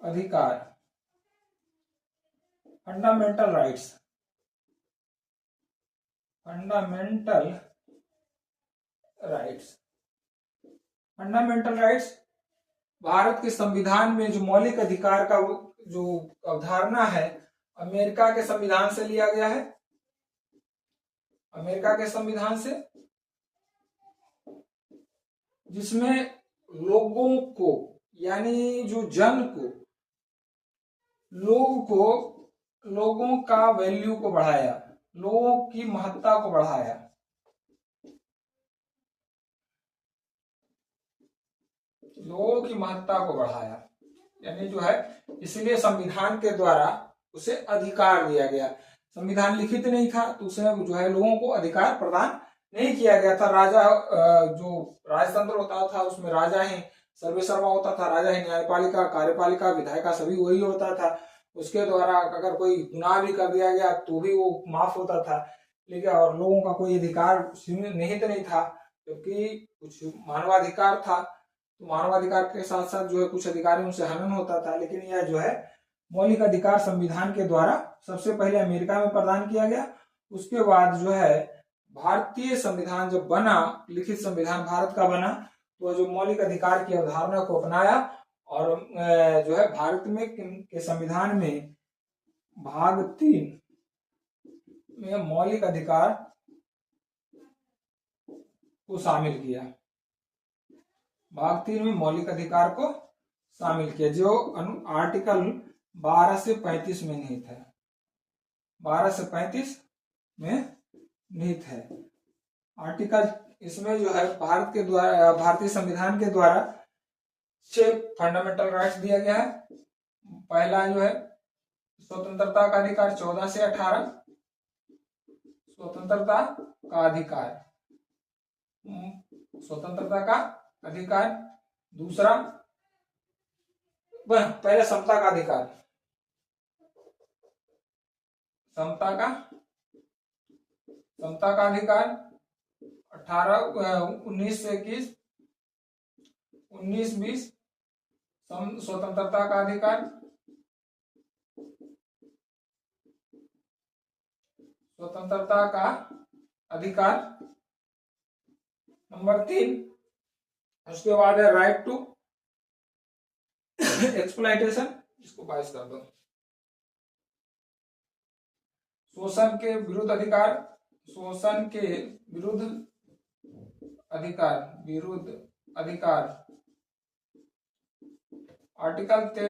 अधिकार, fundamental rights, fundamental rights. Fundamental rights Bharat के संविधान में जो मौलिक अधिकार का जो अवधारणा है, अमेरिका के संविधान से लिया गया है। अमेरिका के संविधान से, जिसमें लोगों को, यानी जो जन को, लोगों का वैल्यू को बढ़ाया, लोगों की महत्ता को बढ़ाया। लोगों की महत्ता को बढ़ाया, यानी जो है, इसलिए संविधान के द्वारा उसे अधिकार दिया गया। संविधान लिखित नहीं था तो उसमें जो है लोगों को अधिकार प्रदान नहीं किया गया था। राजा, जो राजतंत्र होता था उसमें राजा ही सर्वे सर्वा होता था, राजा ही न्यायपालिका, कार्यपालिका, विधायिका सभी वही होता था। उसके द्वारा अगर कोई गुनाह भी कर दिया गया तो भी वो माफ होता था, लेकिन और लोगों का कोई अधिकार निहित नहीं था, क्योंकि कुछ मानवाधिकार था। तो मानवाधिकार के साथ साथ जो है कुछ अधिकारों से हनन होता था। लेकिन यह जो है मौलिक अधिकार संविधान के द्वारा सबसे पहले अमेरिका में प्रदान किया गया। उसके बाद जो है भारतीय संविधान जब बना, लिखित संविधान भारत का बना, तो जो मौलिक अधिकार की अवधारणा को अपनाया और जो है भारत में के संविधान में भाग 3 में मौलिक अधिकार को शामिल किया। भाग 3 में मौलिक अधिकार को शामिल किया, जो आर्टिकल 12 से 35 में निहित है। 12 से 35 में निहित है आर्टिकल। इसमें जो है भारत के द्वारा, भारतीय संविधान के द्वारा 6 फंडामेंटल राइट्स दिया गया है। पहला जो है स्वतंत्रता का अधिकार, 14 से 18 स्वतंत्रता का अधिकार, स्वतंत्रता का अधिकार। दूसरा, पहले समता का अधिकार, समता का अधिकार 19 से 21, 19-20 स्वतंत्रता का अधिकार, स्वतंत्रता का अधिकार। नंबर 3, उसके बाद है राइट टू एक्सप्लॉइटेशन, इसको 22 कर दो। शोषण के विरुद्ध अधिकार, शोषण के विरुद्ध अधिकार, आर्टिकल